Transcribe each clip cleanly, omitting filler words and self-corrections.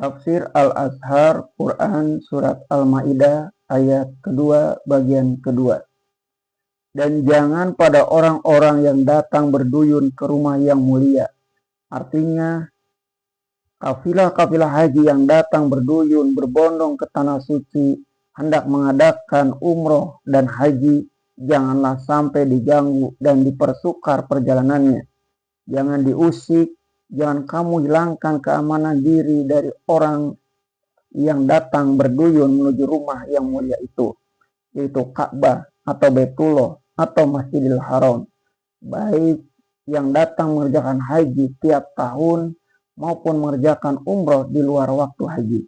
Tafsir Al-Azhar Quran Surat Al-Ma'idah ayat kedua bagian kedua. Dan jangan pada orang-orang yang datang berduyun ke rumah yang mulia. Artinya kafilah-kafilah haji yang datang berduyun berbondong ke tanah suci hendak mengadakan umroh dan haji, janganlah sampai diganggu dan dipersukar perjalanannya. Jangan diusik, jangan kamu hilangkan keamanan diri dari orang yang datang berduyun menuju rumah yang mulia itu, yaitu Ka'bah atau Baitullah atau Masjidil Haram, baik yang datang mengerjakan haji tiap tahun maupun mengerjakan umroh di luar waktu haji.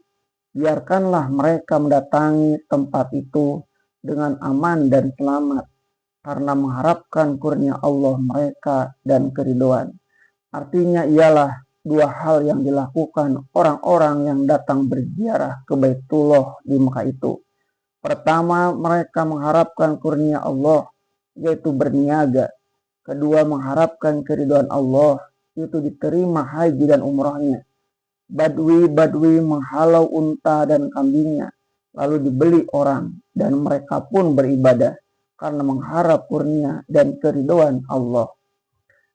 Biarkanlah mereka mendatangi tempat itu dengan aman dan selamat, karena mengharapkan kurnia Allah mereka dan keridhaan. Artinya ialah dua hal yang dilakukan orang-orang yang datang berziarah ke Baitullah di Mekah itu. Pertama, mereka mengharapkan kurnia Allah, yaitu berniaga. Kedua, mengharapkan keridhaan Allah, yaitu diterima haji dan umrahnya. Badui menghalau unta dan kambingnya, lalu dibeli orang, dan mereka pun beribadah karena mengharap kurnia dan keridhaan Allah.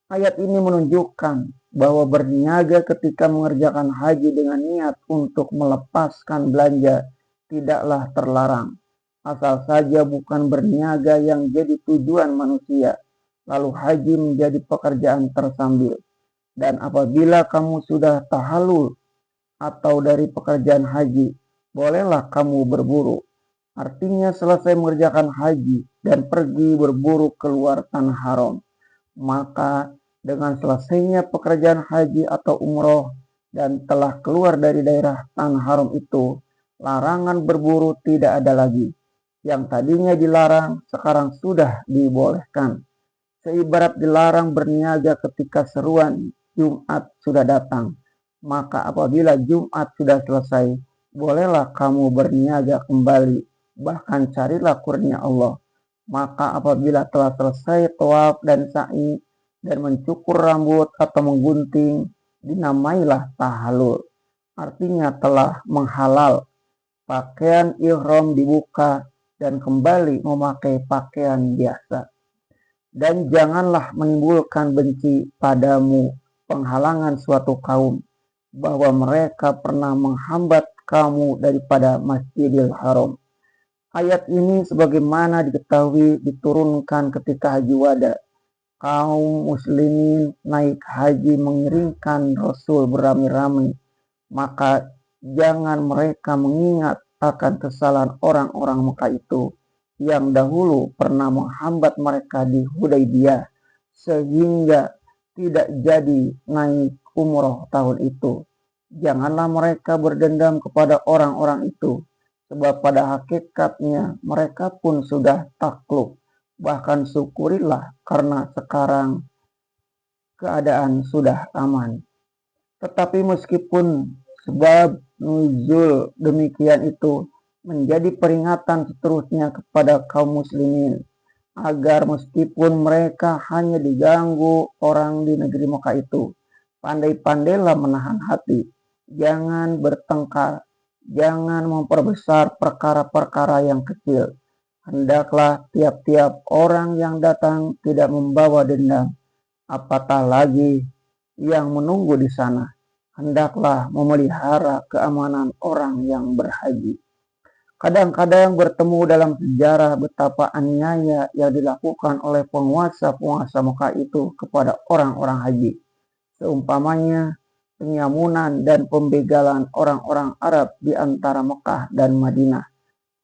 Ayat ini menunjukkan bahwa berniaga ketika mengerjakan haji dengan niat untuk melepaskan belanja tidaklah terlarang, asal saja bukan berniaga yang jadi tujuan manusia, lalu haji menjadi pekerjaan tersambil. Dan apabila kamu sudah tahallul atau dari pekerjaan haji, bolehlah kamu berburu. Artinya selesai mengerjakan haji dan pergi berburu keluar tanah haram. Maka dengan selesainya pekerjaan haji atau umroh dan telah keluar dari daerah tanah haram itu, larangan berburu tidak ada lagi. Yang tadinya dilarang sekarang sudah dibolehkan. Seibarat dilarang berniaga ketika seruan Jumat sudah datang, maka apabila Jumat sudah selesai, bolehlah kamu berniaga kembali, bahkan carilah kurnia Allah. Maka apabila telah selesai tawaf dan sa'i dan mencukur rambut atau menggunting, dinamailah tahallul. Artinya telah menghalal. Pakaian ihram dibuka dan kembali memakai pakaian biasa. Dan janganlah menimbulkan benci padamu penghalangan suatu kaum, bahwa mereka pernah menghambat kamu daripada Masjidil Haram. Ayat ini sebagaimana diketahui diturunkan ketika haji wada. Kaum muslimin naik haji mengiringkan Rasul beramai-ramai, maka jangan mereka mengingat akan kesalahan orang-orang Mekah itu yang dahulu pernah menghambat mereka di Hudaybiyah sehingga tidak jadi naik umroh tahun itu. Janganlah mereka berdendam kepada orang-orang itu, sebab pada hakikatnya mereka pun sudah takluk. Bahkan syukurilah karena sekarang keadaan sudah aman. Tetapi meskipun sebab nuzul demikian itu menjadi peringatan seterusnya kepada kaum muslimin, agar meskipun mereka hanya diganggu orang di negeri Mekah itu, pandai-pandailah menahan hati, jangan bertengkar, jangan memperbesar perkara-perkara yang kecil. Hendaklah tiap-tiap orang yang datang tidak membawa dendam, apatah lagi yang menunggu di sana. Hendaklah memelihara keamanan orang yang berhaji. Kadang-kadang bertemu dalam sejarah betapa aniaya yang dilakukan oleh penguasa-penguasa Mekah itu kepada orang-orang haji. Seumpamanya penyamunan dan pembegalan orang-orang Arab di antara Mekah dan Madinah.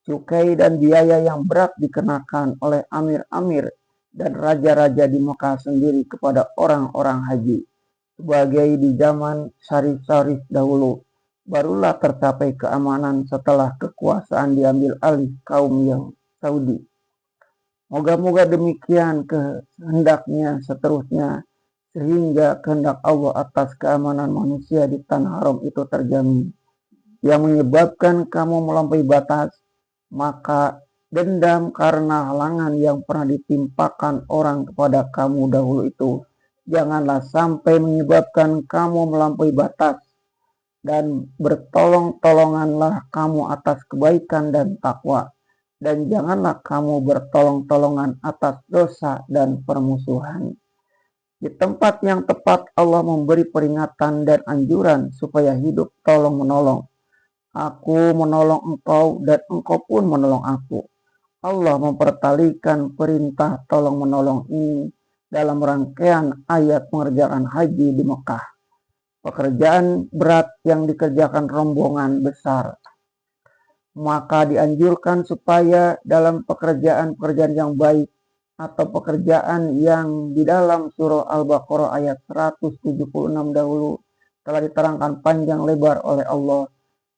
Cukai dan biaya yang berat dikenakan oleh amir-amir dan raja-raja di Mekah sendiri kepada orang-orang haji. Sebagai di zaman Syarif dahulu, barulah tercapai keamanan setelah kekuasaan diambil alih kaum yang Saudi. Moga-moga demikian kehendaknya seterusnya, sehingga kehendak Allah atas keamanan manusia di tanah haram itu terjamin. Yang menyebabkan kamu melampaui batas, maka dendam karena halangan yang pernah ditimpakan orang kepada kamu dahulu itu janganlah sampai menyebabkan kamu melampaui batas. dan bertolong-tolonganlah kamu atas kebaikan dan takwa, dan janganlah kamu bertolong-tolongan atas dosa dan permusuhan. Di tempat yang tepat Allah memberi peringatan dan anjuran supaya hidup tolong-menolong. Aku menolong engkau dan engkau pun menolong aku. Allah mempertalikan perintah tolong-menolong ini dalam rangkaian ayat mengerjakan haji di Mekah. Pekerjaan berat yang dikerjakan rombongan besar. Maka dianjurkan supaya dalam pekerjaan-pekerjaan yang baik atau pekerjaan yang di dalam surah Al-Baqarah ayat 176 dahulu telah diterangkan panjang lebar oleh Allah.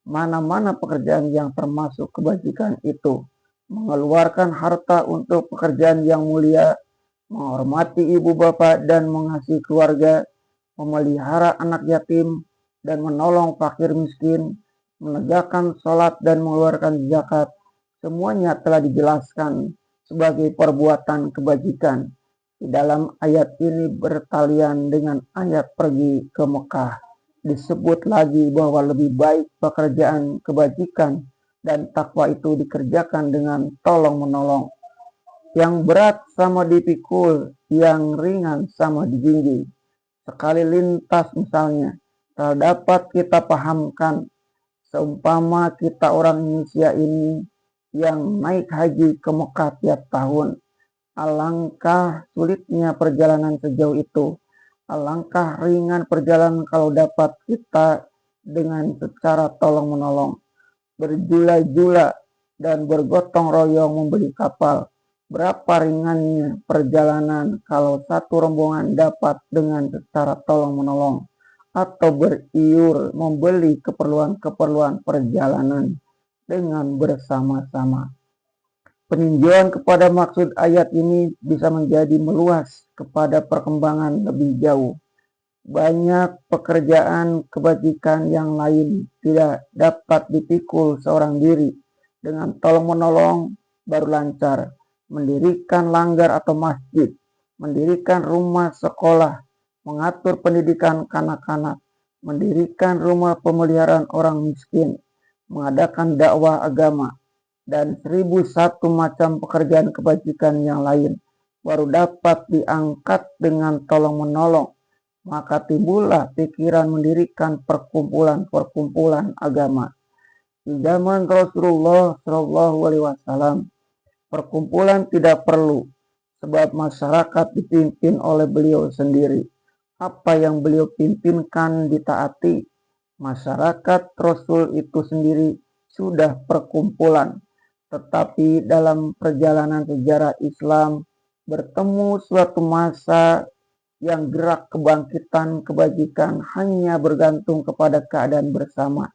Mana-mana pekerjaan yang termasuk kebajikan itu. Mengeluarkan harta untuk pekerjaan yang mulia, menghormati ibu bapak dan mengasihi keluarga, memelihara anak yatim dan menolong fakir miskin, menegakkan sholat dan mengeluarkan zakat, semuanya telah dijelaskan sebagai perbuatan kebajikan. Di dalam ayat ini bertalian dengan ayat pergi ke Mekah. Disebut lagi bahwa lebih baik pekerjaan kebajikan dan takwa itu dikerjakan dengan tolong-menolong. Yang berat sama dipikul, yang ringan sama dijinjing. Sekali lintas misalnya, dapat kita pahamkan, seumpama kita orang Indonesia ini yang naik haji ke Mekah tiap tahun, alangkah sulitnya perjalanan sejauh itu, alangkah ringan perjalanan kalau dapat kita dengan secara tolong-menolong, berjula-jula dan bergotong royong membeli kapal. Berapa ringannya perjalanan kalau satu rombongan dapat dengan secara tolong-menolong atau beriur membeli keperluan-keperluan perjalanan dengan bersama-sama. Peninjauan kepada maksud ayat ini bisa menjadi meluas kepada perkembangan lebih jauh. Banyak pekerjaan kebajikan yang lain tidak dapat dipikul seorang diri. Dengan tolong-menolong baru lancar. Mendirikan langgar atau masjid, mendirikan rumah sekolah, mengatur pendidikan kanak-kanak, mendirikan rumah pemeliharaan orang miskin, mengadakan dakwah agama, dan 1001 macam pekerjaan kebajikan yang lain baru dapat diangkat dengan tolong-menolong. Maka timbullah pikiran mendirikan perkumpulan-perkumpulan agama. Di zaman Rasulullah SAW, perkumpulan tidak perlu, sebab masyarakat dipimpin oleh beliau sendiri. Apa yang beliau pimpinkan ditaati. Masyarakat Rasul itu sendiri sudah perkumpulan. Tetapi dalam perjalanan sejarah Islam, bertemu suatu masa yang gerak kebangkitan kebajikan hanya bergantung kepada keadaan bersama.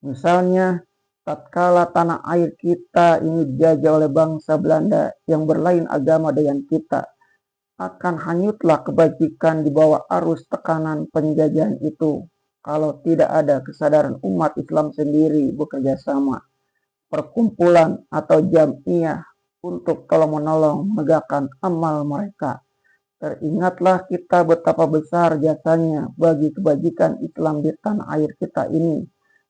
Misalnya, tatkala tanah air kita ini dijajah oleh bangsa Belanda yang berlain agama dengan kita, akan hanyutlah kebajikan di bawah arus tekanan penjajahan itu kalau tidak ada kesadaran umat Islam sendiri bekerja sama, perkumpulan atau jamiah untuk tolong-menolong menegakkan amal mereka. Teringatlah kita betapa besar jasanya bagi kebajikan Islam di tanah air kita ini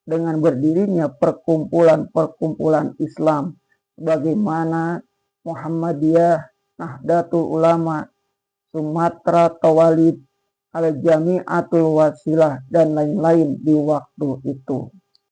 dengan berdirinya perkumpulan-perkumpulan Islam sebagaimana Muhammadiyah, Nahdlatul Ulama, Sumatera Tawalid, Al-Jami'atul Wasilah, dan lain-lain di waktu itu.